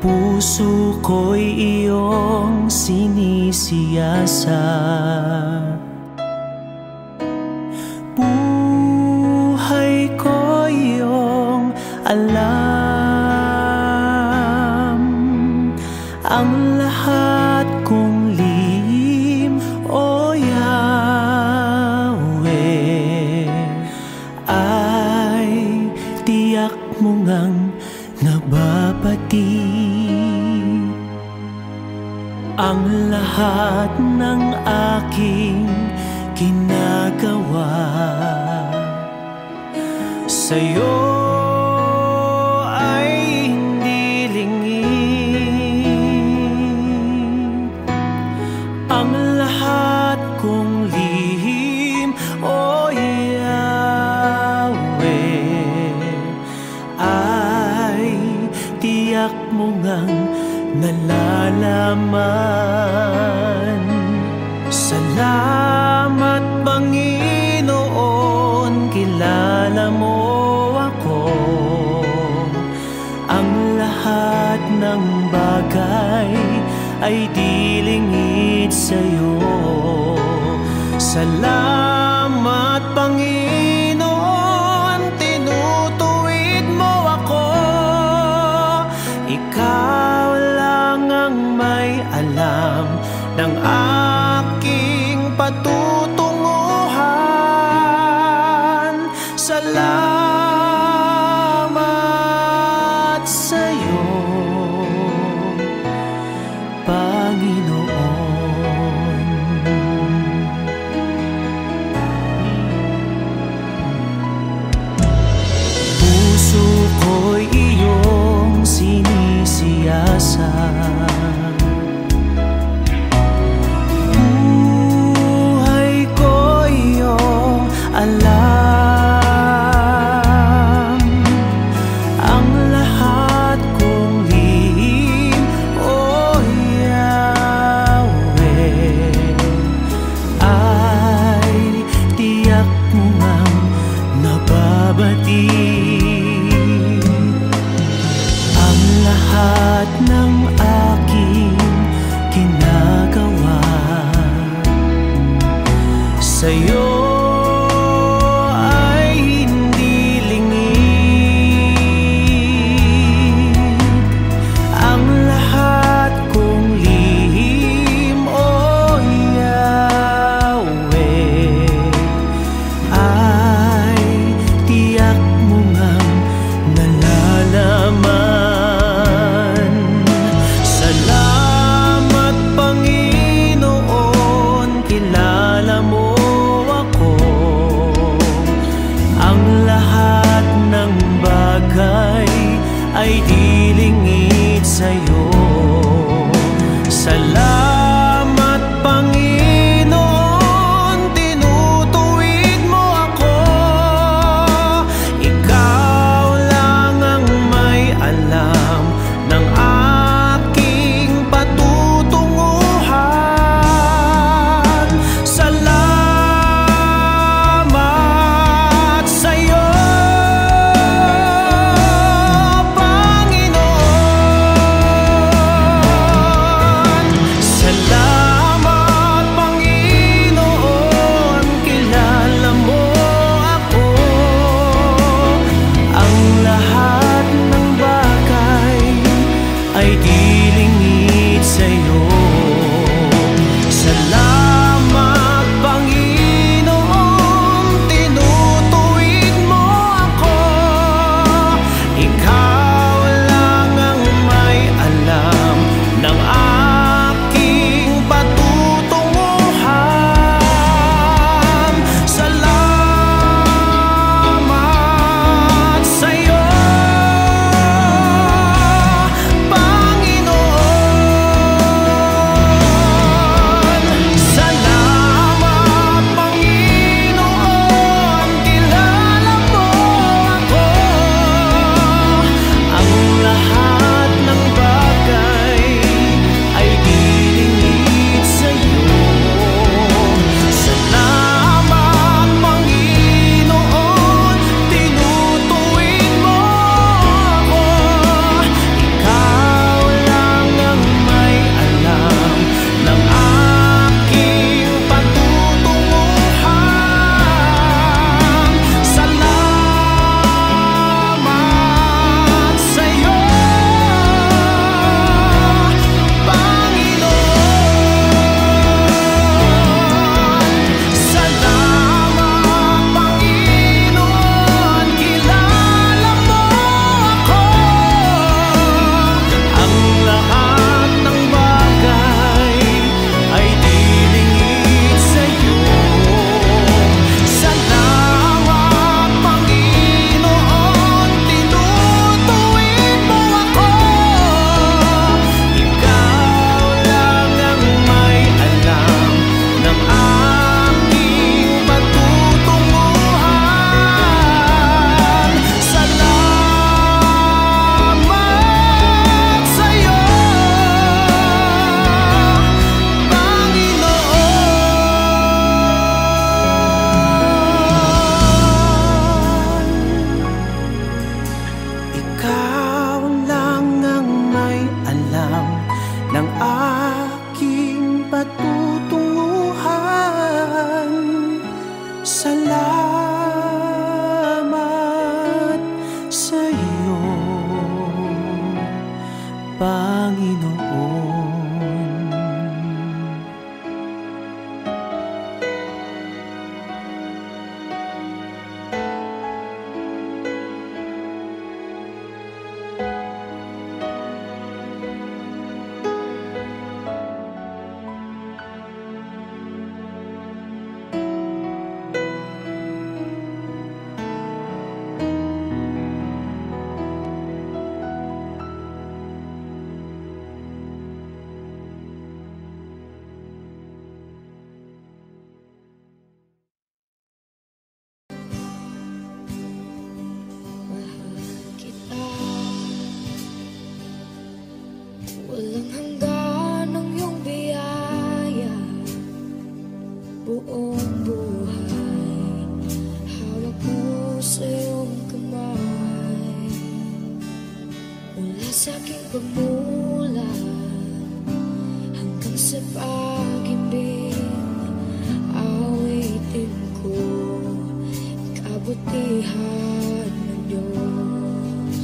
puso ko'y iyong sinisiyasat. Buhay ko iyong alam, ang lahat kong lihim, O Yahweh, ay tiyak mo ngang nababati. Ang lahat ng aking ginagawa sa'yo ay hindi lingid. Ang lahat kong lihim, O Yahweh, ay tiyak mo ngang nalalaman. Salamat, Panginoon, kilala mo ako. Ang lahat ng bagay ay di lingid sa'yo. Salamat, Panginoon, tinutuwid mo ako. Ikaw lang ang may alam ng aking patutunguhan. Salamat sa'yo, Panginoon. Puso ko'y iyong sinisiyasat. Alam, ang lahat kong lihim, O Yahweh, ay tiyak mo ngang nababati. Ang lahat ng aking ginagawa sa'yo ay di lingid sa'yo. Salamat, Panginoon, tinutuwid mo ako. Ikaw lang ang may alam ng aking patutunguhan. Salamat sa'yo, ay di lingid sa'yo. Salamat, Panginoon, tinutuwid mo ako. Ikaw lang ang may alam ng aking patutunguhan. Salamat sa'yo, Panginoon. noon. Walang hanggan ang iyong biyaya, buong buhay hawak mo sa iyong kamay. Mula sa aking pagmulan hanggang sa pag-ibig, awitin ko kabutihan ng Diyos.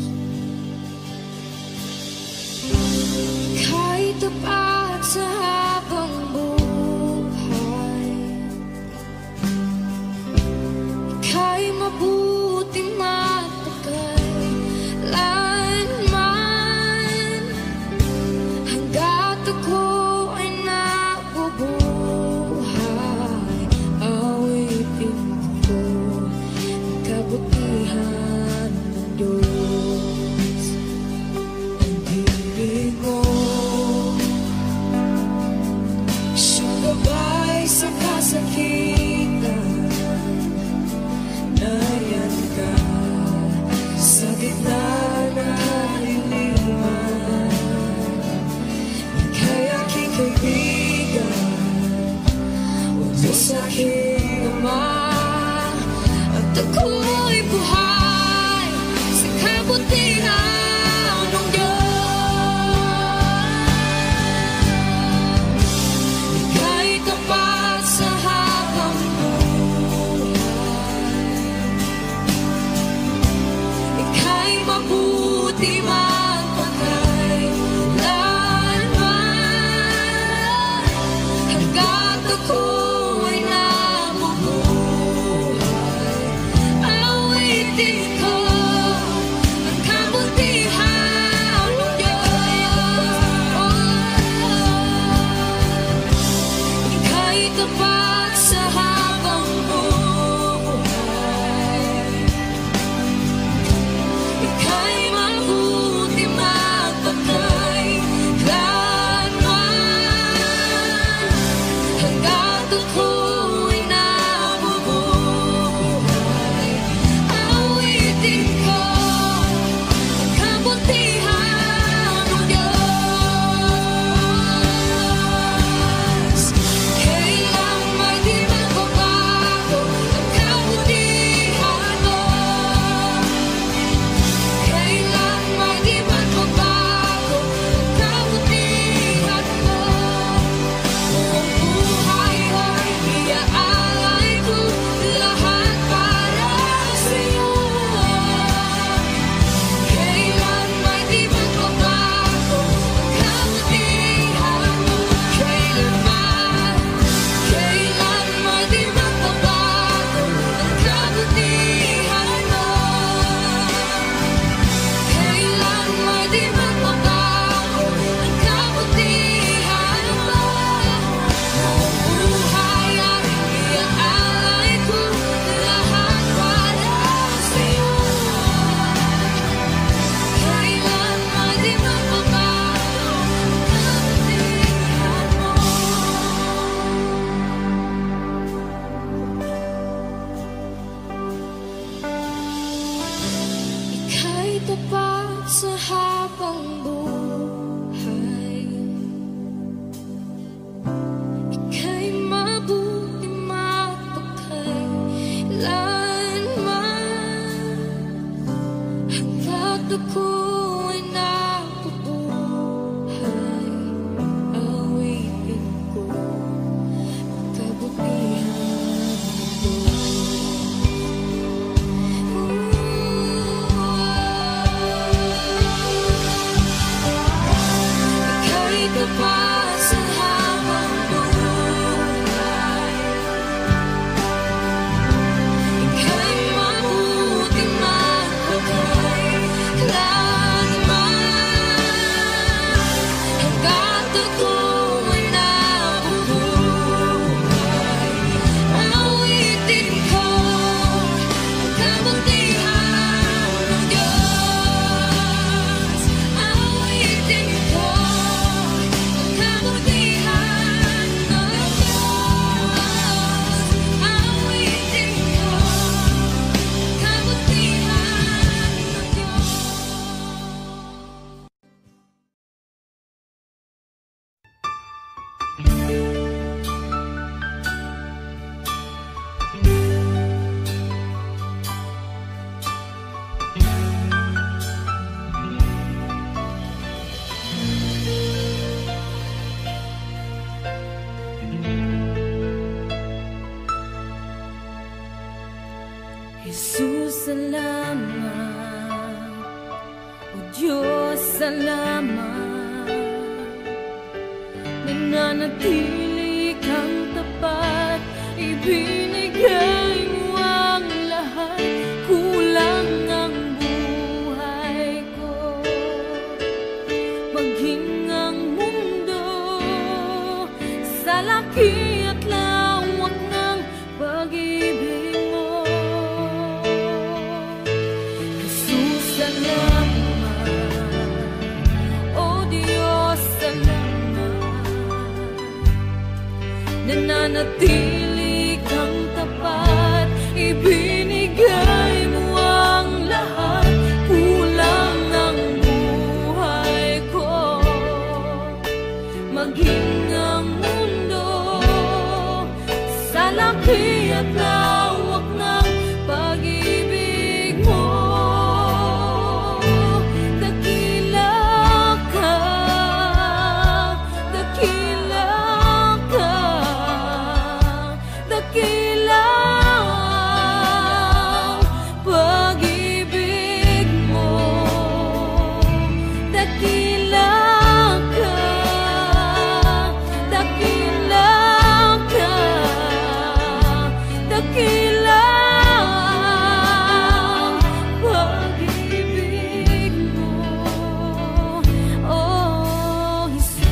Ika'y tapat sa habang buhay, ika'y mabuti matagal lanman. Hanggat ako ay nabubuhay, awitin ko ang kabutihan ng Diyos. Ang ibig mo siyang gabay sa kasakitan, nayan ka sa gitna ng kaliliman. Ika'y aking kaibigan, huwag mo sa'king ama, at ako'y buhay sa kabutihan ng Diyos. Ika'y tapat sa habang buhay, ika'y mabuti magpatay lanman. Hanggat ako ay nabubuhay, ka pa sa habang buhay. Ika'y mabuti magpakailanman, hanggat ako'y nabubuhay. Awitin ko ang kabutihan ng Diyos. Awitin ko ang kabutihan ng Diyos. Awitin ko ang kabutihan ng Diyos. Jesus, salamat. O Diyos, salamat. Nananatili kang tapat, ibinigay mo ang lahat. Kulang ang buhay ko, maging ang mundo sa laki at lawak ng pag-ibig mo. Jesus, salamat. O Diyos, salamat. Nananatili kang tapat, ibinigay mo ang lahat. Kulang ang buhay ko, maging ang mundo sa laki at lawak ng pag-ibig mo. Dakila ka, dakila ka, dakila ang pag-ibig mo. Dakila ka, dakila ka, dakila ang pag-ibig mo. Oh, Jesus.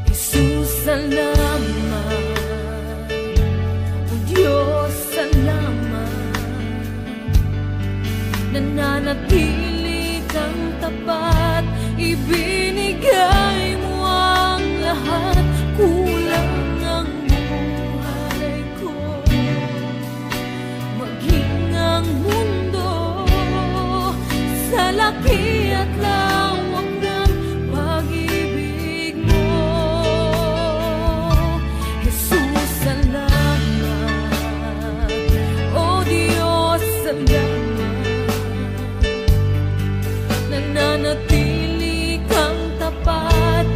Jesus, salamat. O Diyos, salamat. Nananatili kang tapat, ibinigay mo ang lahat. Kulang ang buhay ko, maging ang mundo sa laki at lawak ng pag-ibig mo. Jesus, salamat. O Diyos, salamat. Nananatili kang tapat,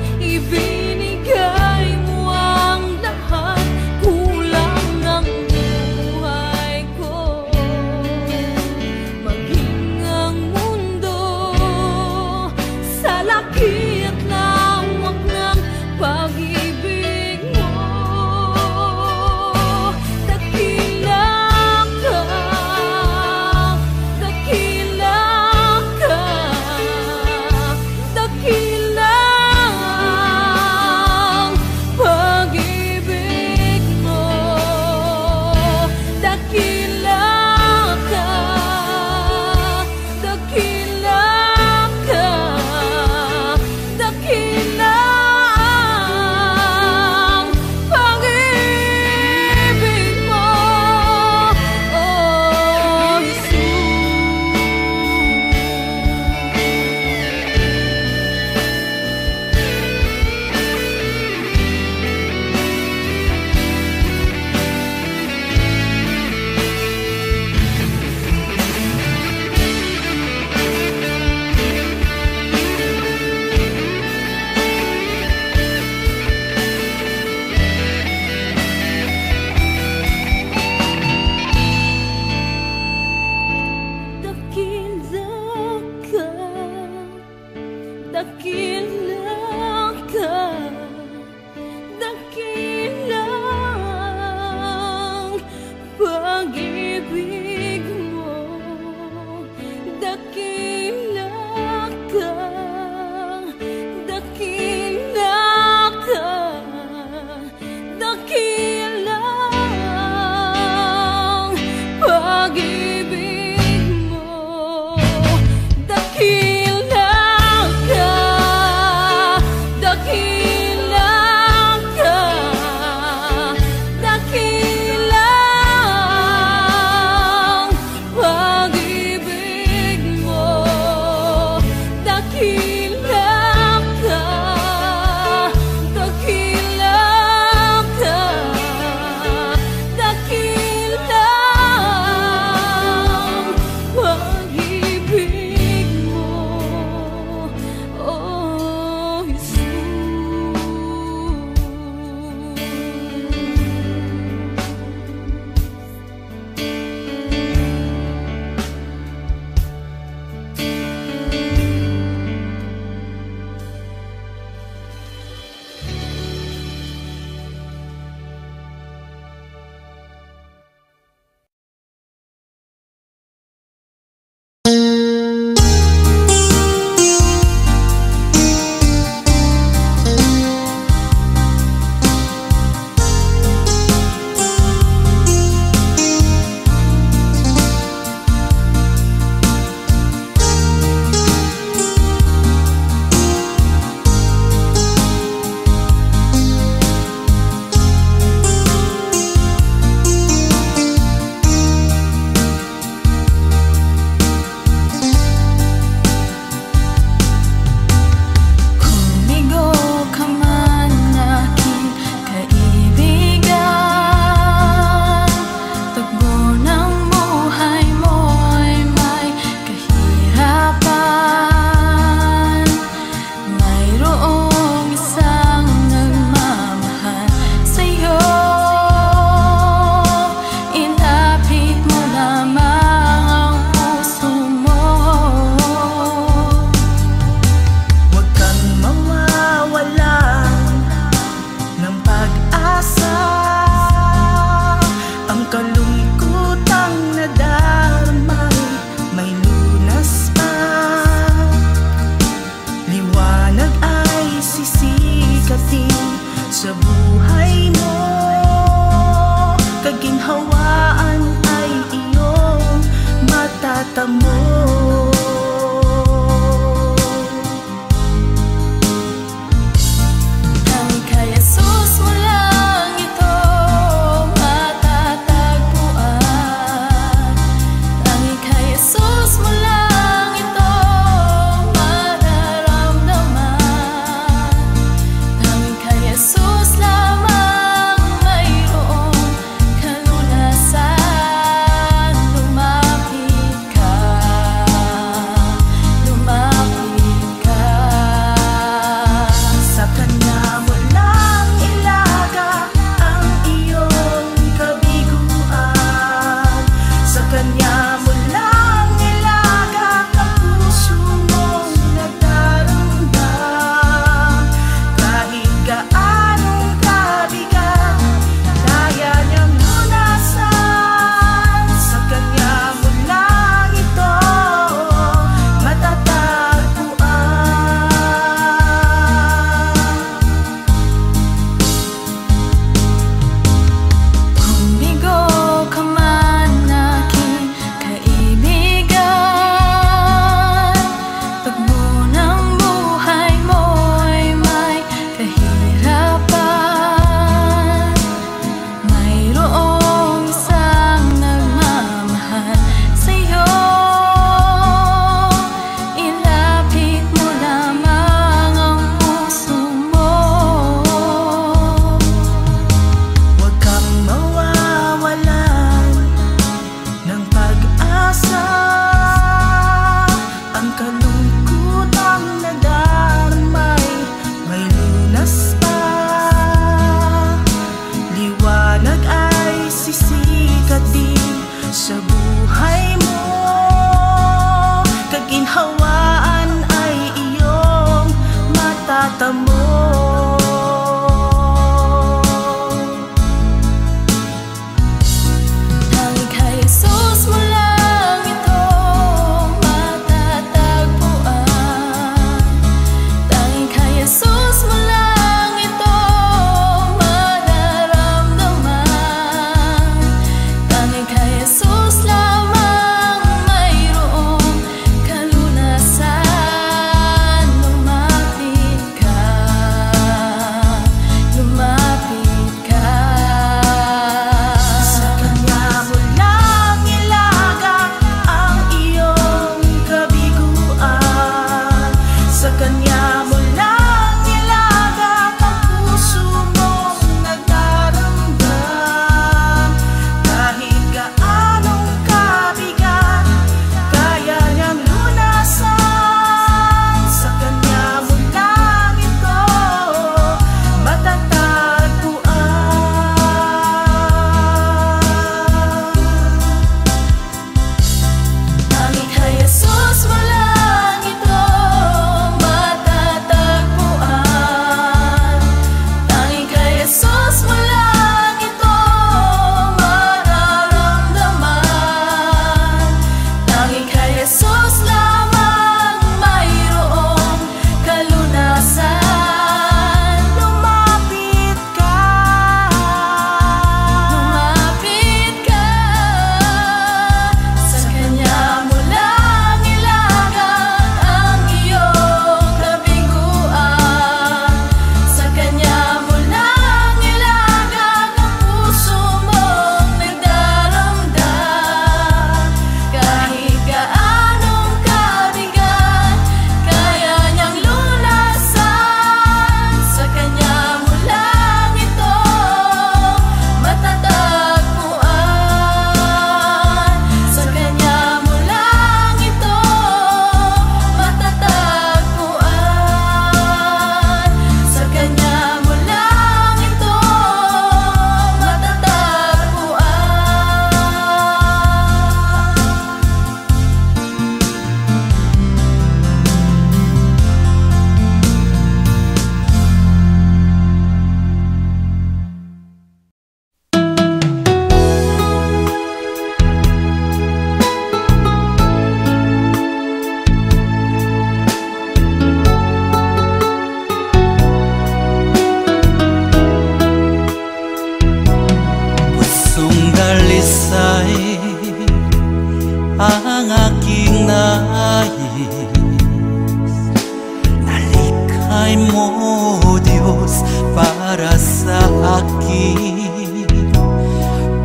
para sa akin.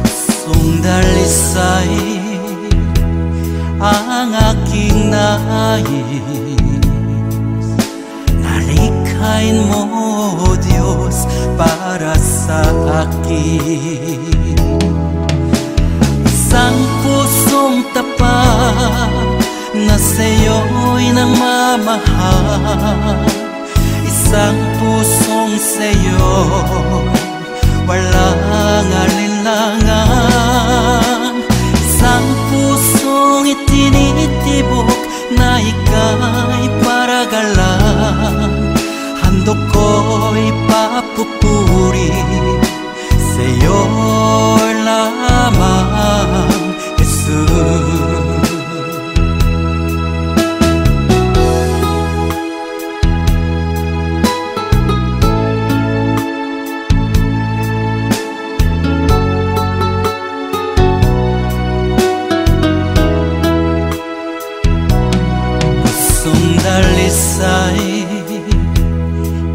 Pusong dalisay ang aking nais. Nalikhain mo, Diyos, para sa akin. Isang pusong tapat na sa'yo'y nangmamahal. Isang pusong sa'yo, walang alinlangan. Isang pusong itinitibok na ika'y paragalan. Handog ko'y papupuri sa'yo lamang, Jesus. Dalisay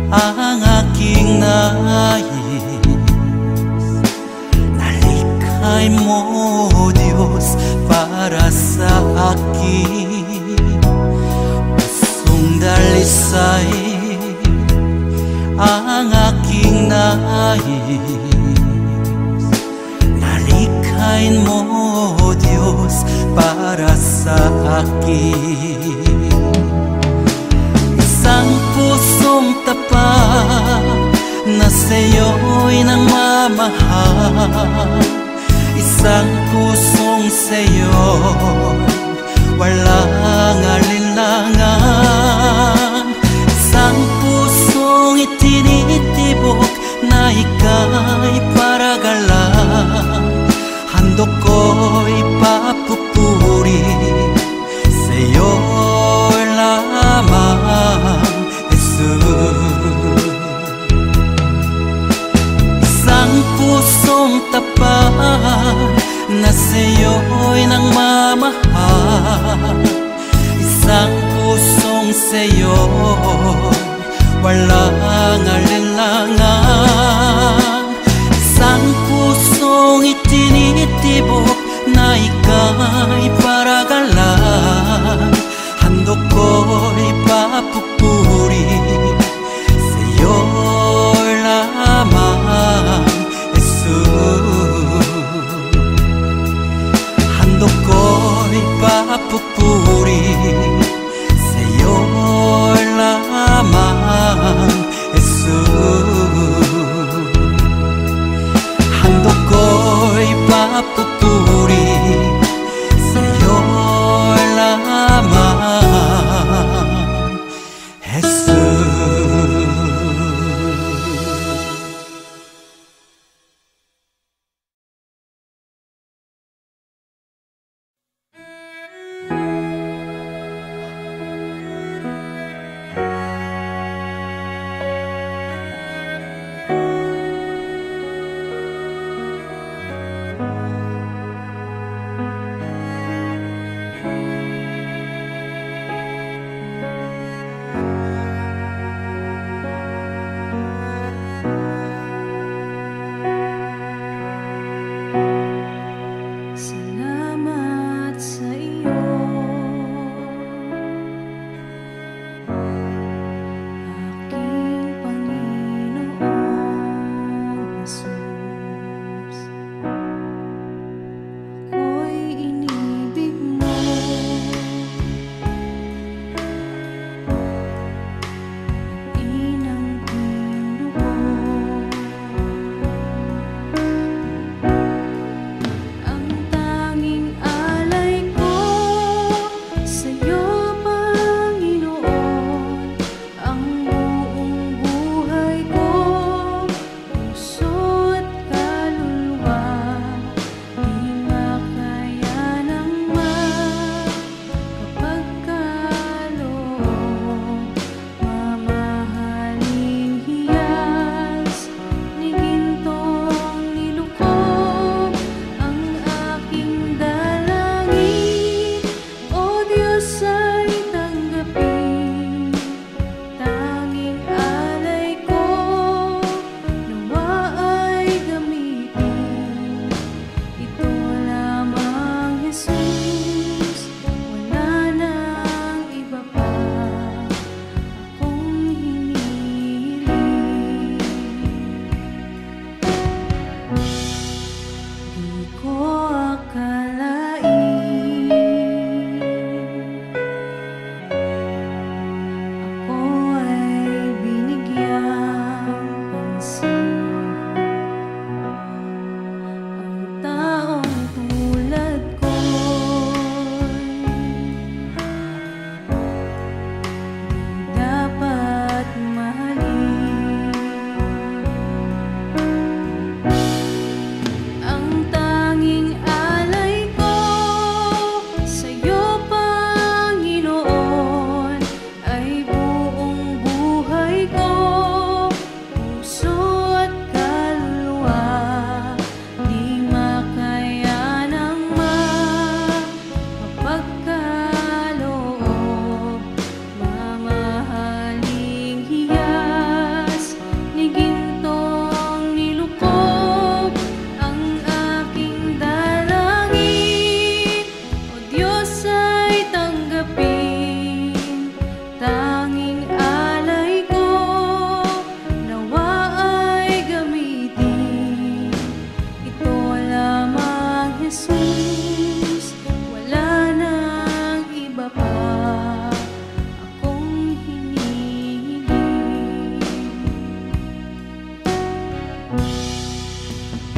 ang aking nais. Nalikhay mo, Diyos, para sa akin. Pusong dalisay ang aking nais. Nalikhay mo, Diyos, para sa akin. Isang pusong tapat na sa'yo'y nangmamahal. Isang pusong sa'yo, walang alinlangan. Isang pusong itinitibok na ika'y paragalan. Handog ko'y papupuri sa'yo lamang, Jesus. Isang pusong tapat na sa'yo'y nangmamahal. Isang pusong sa'yo, walang alinlangan. Isang pusong itinitibok na ika'y paragalan. Handog ko'y papupuri sa'yo lamang, Jesus. Handog ko'y papupuri sa'yo lamang, Jesus. Handog ko'y papupuri sa'yo lamang, Jesus.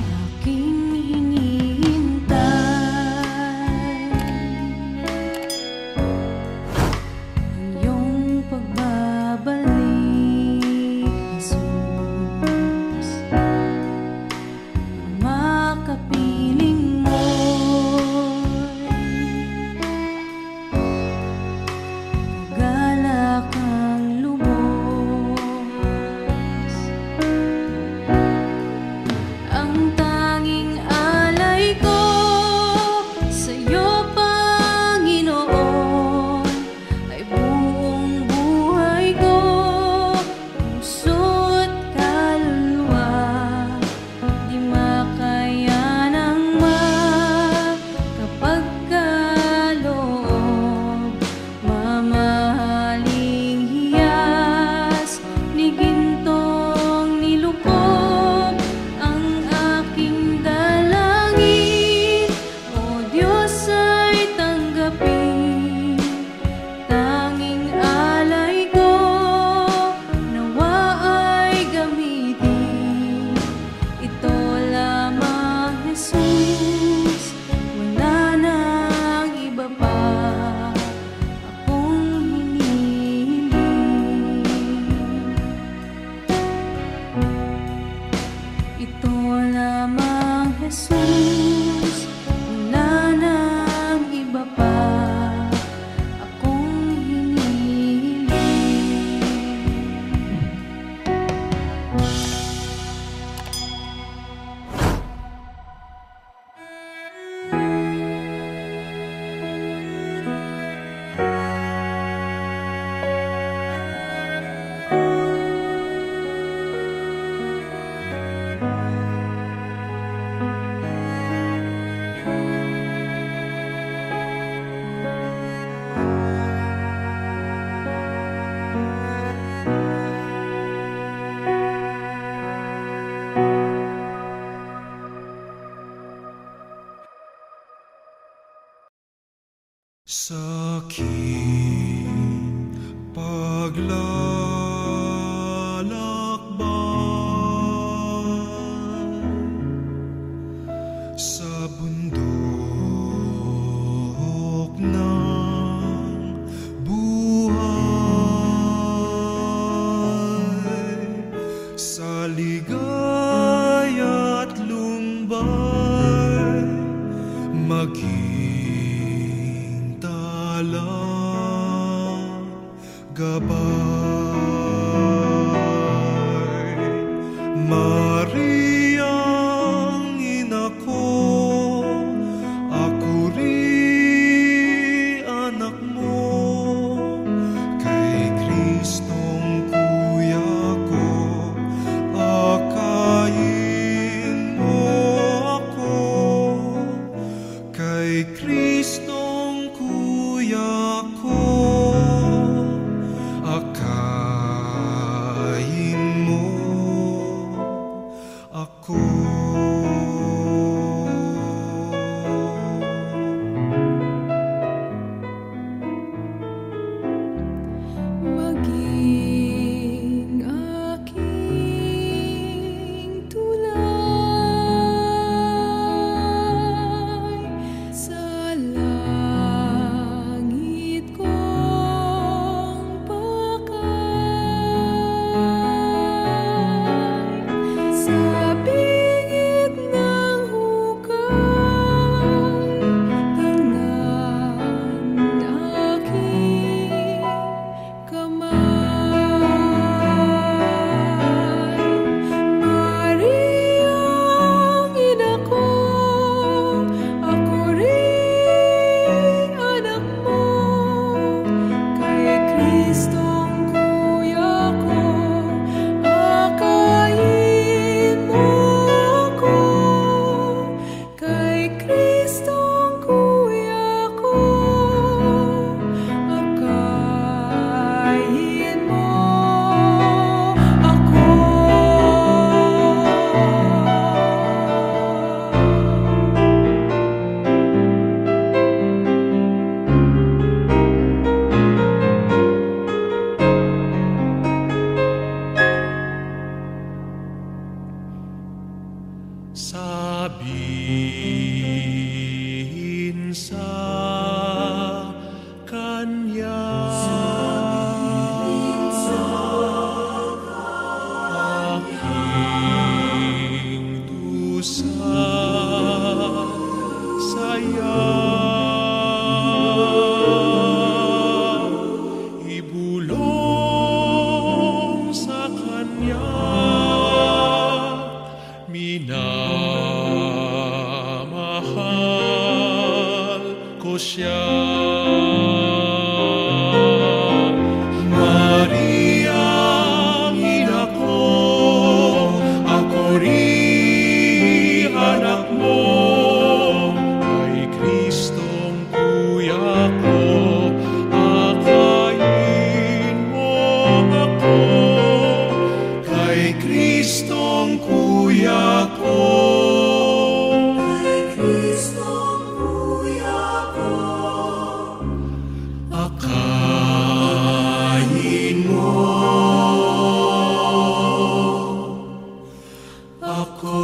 aking hinihintay ang iyong pagbabalik, Jesus. Makapiling mo'y galak ang lubos. Ang tanging alay ko sa'yo, Panginoon, ay buong buhay ko, puso't kaluluwa. Di makayanang makapagkaloob, mamahaling hiyas ni gintong nilukob ang aking dalangin. O Diyos ay tanggapin, tanging alay ko nawa ay gamitin. Ito lamang, Jesus, wala nang iba pa akong hinihiling. Ito lamang, Jesus, wala nang iba pa akong hinihiling. Sa aking paglalakbay sa bundok ng buhay, sa ligaya't lumbay, maging talang gabay. Mariang ina ko, ako rin anak mo, kay Kristong kuya ko, akayin mo ako. Kay Kristong kuya ko, akayin mo ako. Maging aking tulay sa langit kong pakay, sa bingit Sabihin sa Kanya, aking dusa saya, ibulong sa Kanya, minamahal ko siya. Maria, ina ko, ako rin anak mo, kay Kristong kuya ko, akayin mo ako, kay Kristong kuya ko. Akayin mo ako.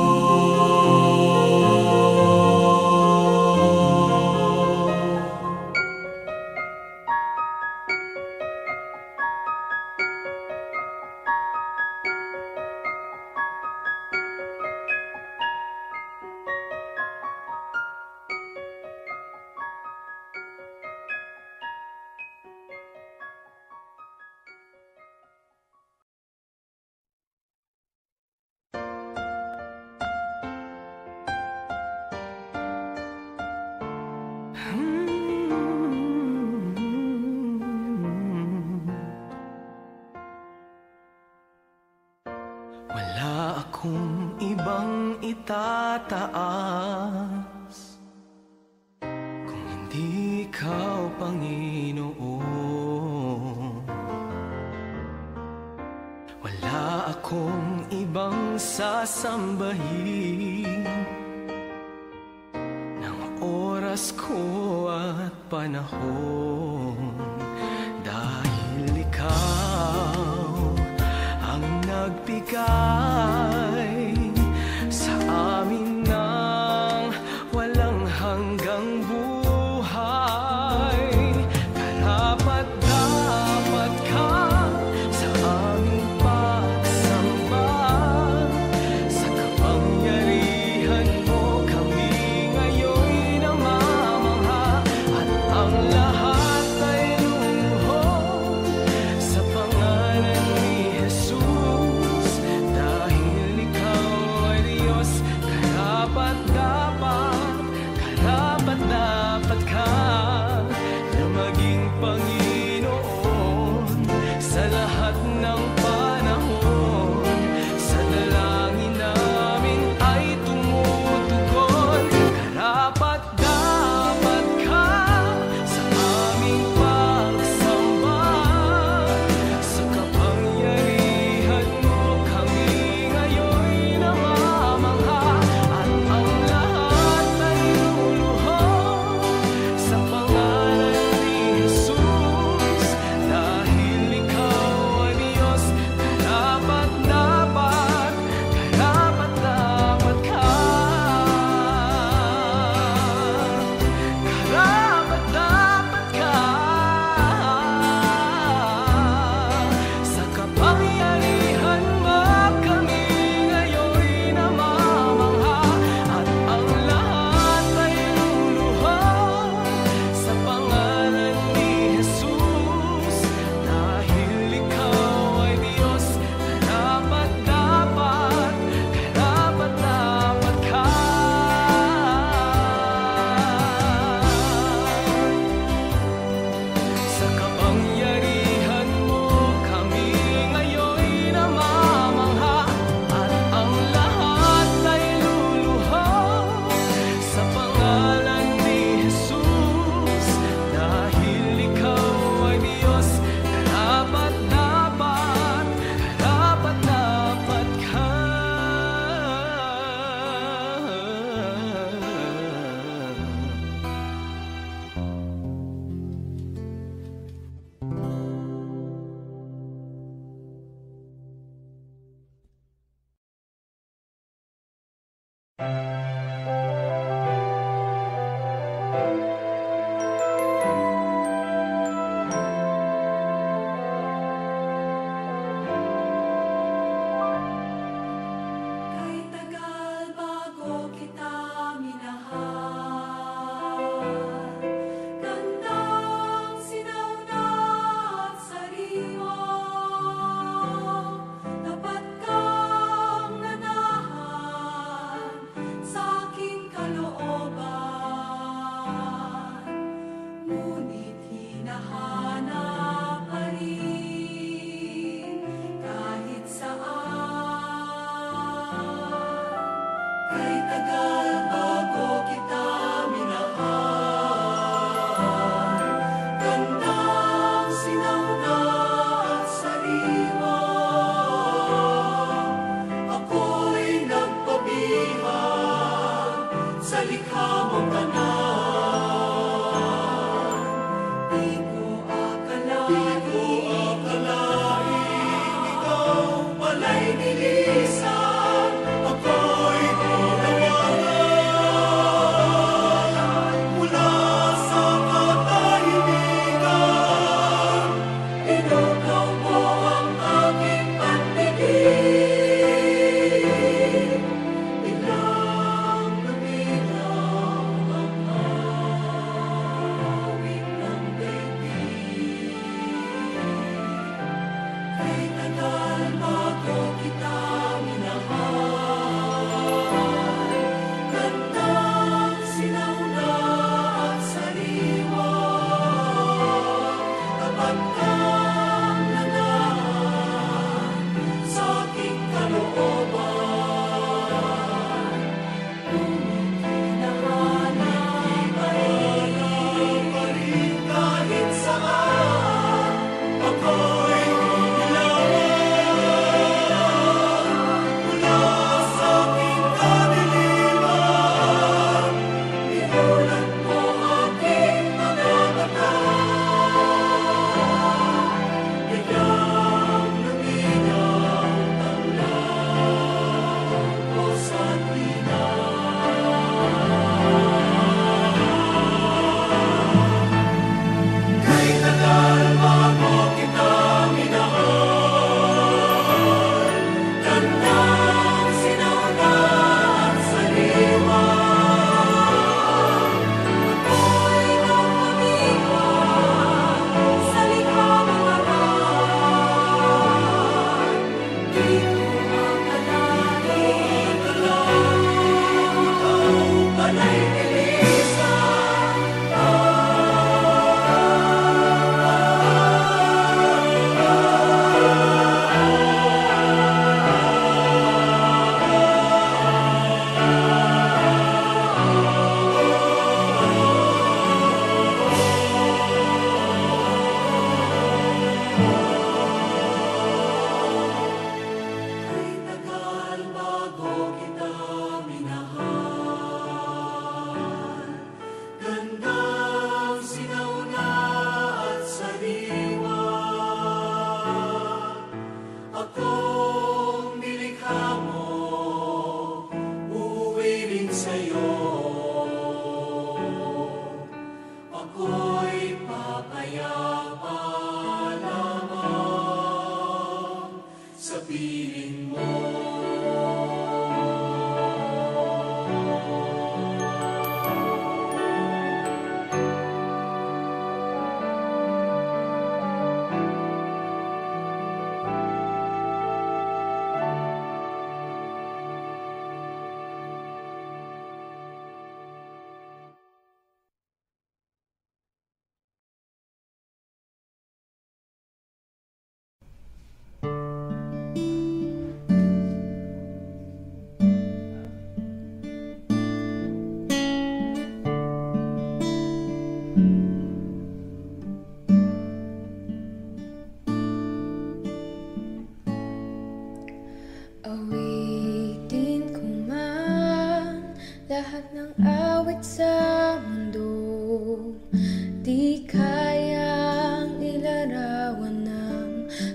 Wala akong ibang itataas kung hindi ikaw, Panginoon. Wala akong ibang sasambahin ng oras ko at panahon, dahil ikaw ang nagbigay sa amin ng walang hanggang buhay. Karapat-dapat ka sa aming pagsamba, sa kapangyarihan mo kami ngayon namamangha, at ang lahat ay lumuhod sa pangalan ni Jesus, dahil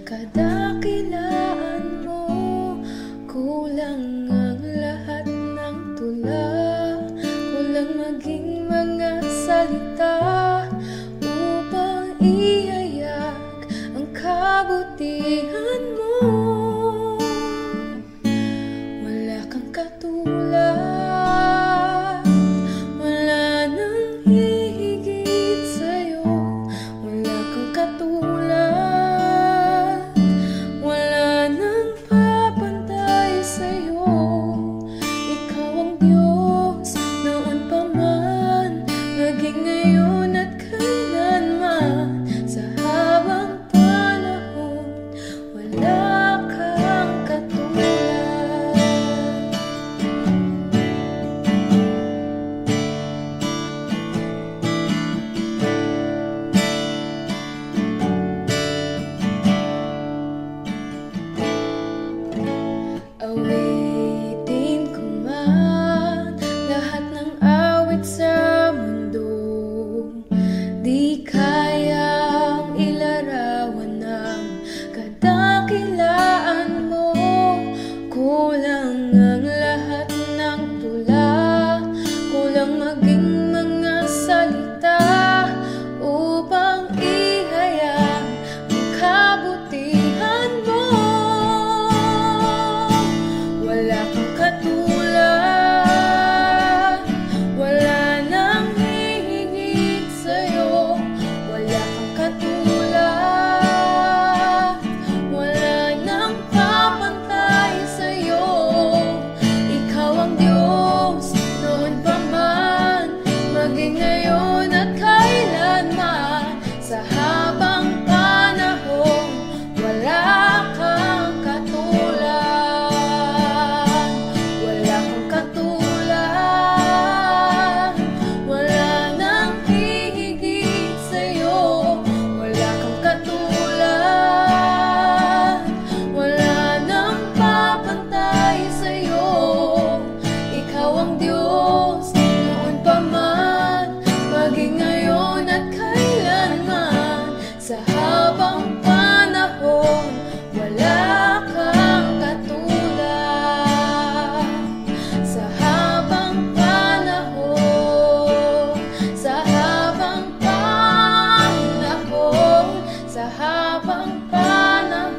Kadakilaan mo, kulang ang lahat ng tuloy. katulad, wala nang hihigit sa'yo. Wala kang katulad, wala nang papantay sa'yo. Ikaw ang Diyos noon pa man, maging ngayon at kailanman. Sa habang panahon, wala kang katulad. Awitin ko man lahat ng awit sa mundo, di kayang ilarawan ng kadakilaan mo. Kulang ang lahat ng tula, kulang maging mga salita upang ihayag ang kabutihan mo. Wala kang katulad, wala nang hihigit sa'yo. Wala kang katulad, wala nang papantay sa'yo. Ikaw ang Diyos noon pa man, maging ngayon at kailanman. Sa habang panahon, wala kang katulad. Wala kang katulad, wala nang hihigit sa'yo. Wala kang katulad, wala nang papantay sa'yo. Ikaw ang Diyos noon pa man, maging ngayon at kailanman. Sa habang panahon, wala kang katulad. Sa habang panahon, sa habang panahon, sa habang panahon,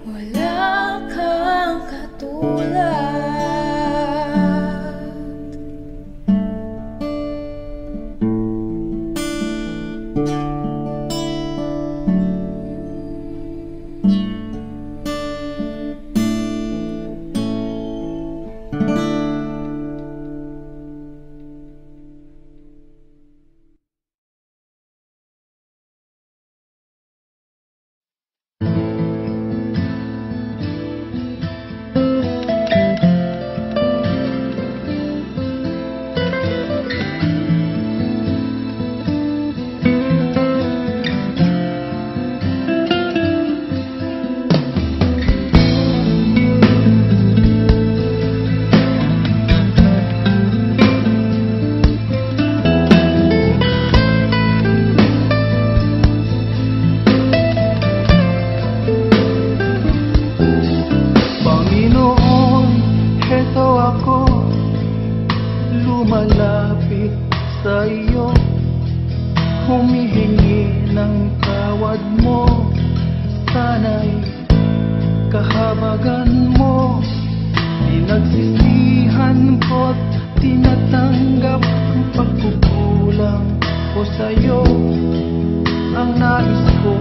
wala kang katulad. Panginoon, heto ako, lumalapit sa iyo, humihingi ng tawad mo. Sana'y kahabagan mo, pinagsisihan ko't tinatanggap ang pagkukulang ko sa'yo. Ang nais ko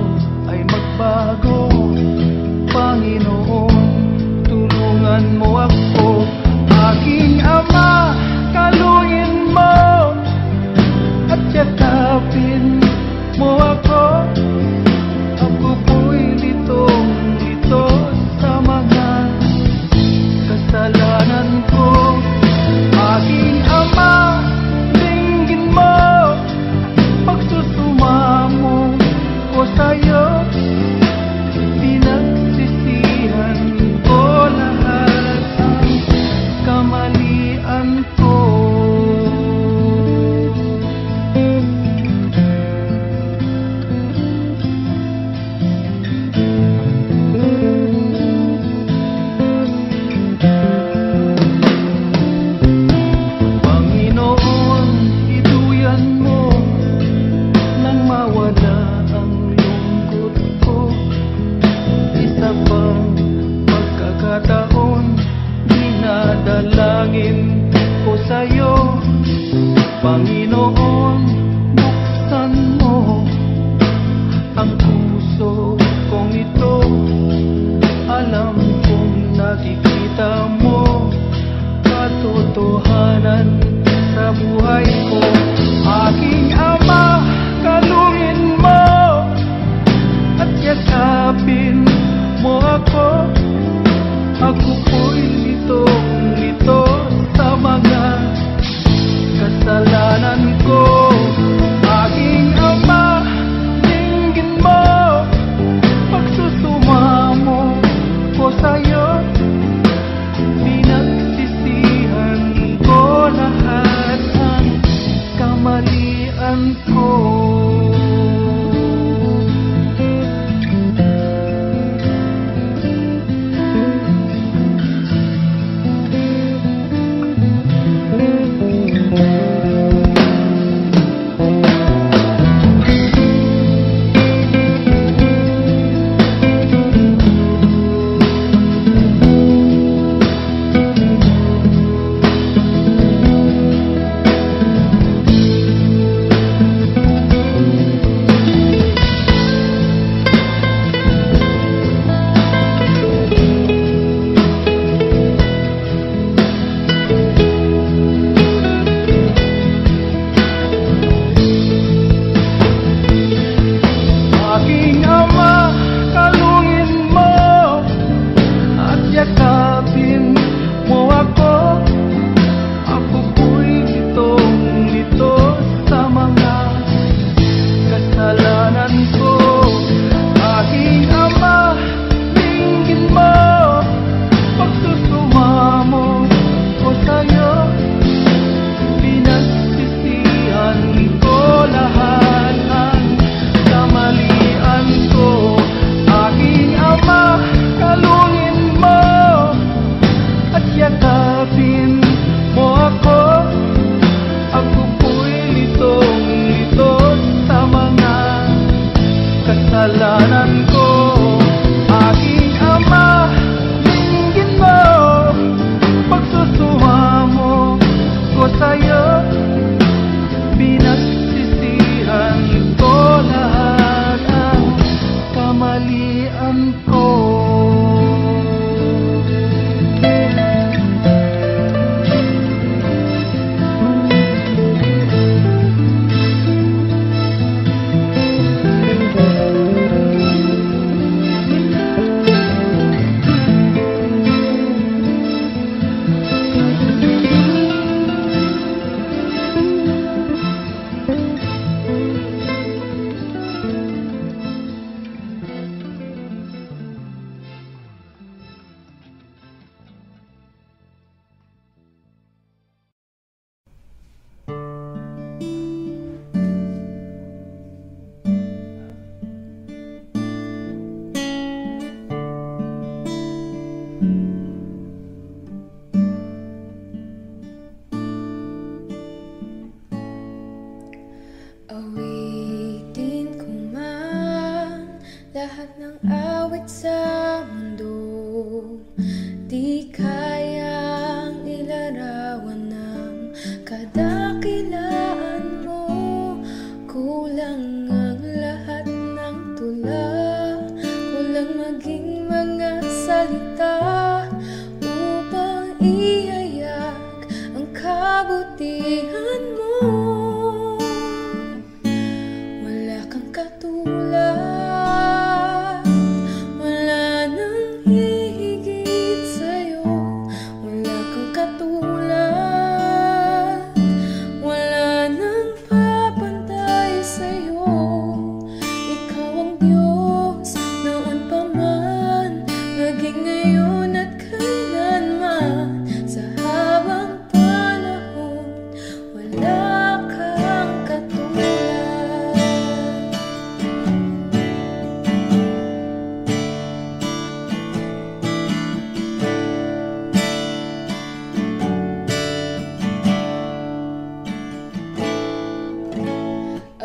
ay magbago, Panginoon, tulungan mo ako. Aking Ama, kaluin mo at yakapin mo ako. Ako po'y litong-lito sa mga kasalanan ko. Aking Ama, dinggin mo pagsusumamo ko sa'yo. bang pagkakataon dinadalangin ko sa'yo, Panginoon, buksan mo ang puso kong ito. Alam kong nakikita mo katotohanan sa buhay ko. Aking Ama, kalungin mo at yakapin mo ako. Ako po'y litong-lito sa mga kasalanan ko. Aking Ama, dinggin mo pagsusumamo ko sa'yo. Pinagsisihan ko lahat ang kamalian ko.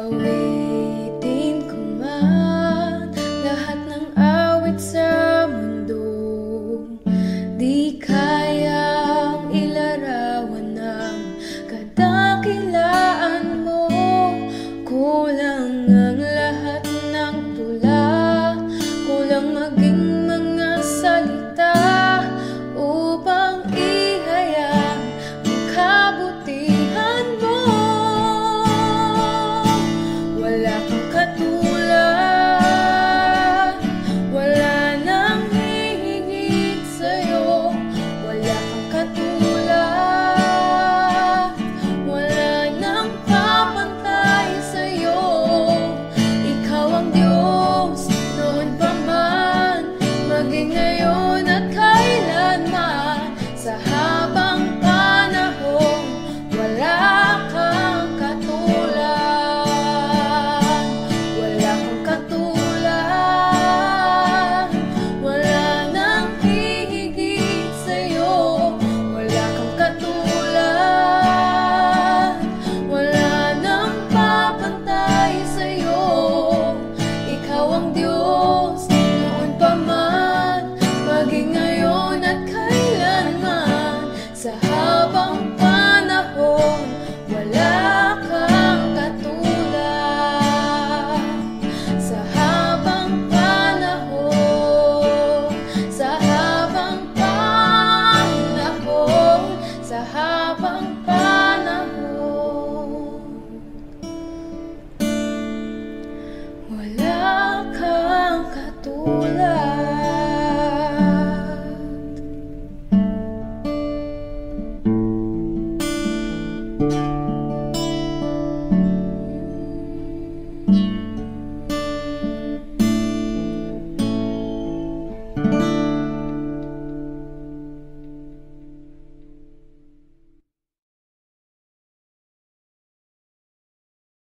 Awitin ko man lahat ng awit sa mundo. maging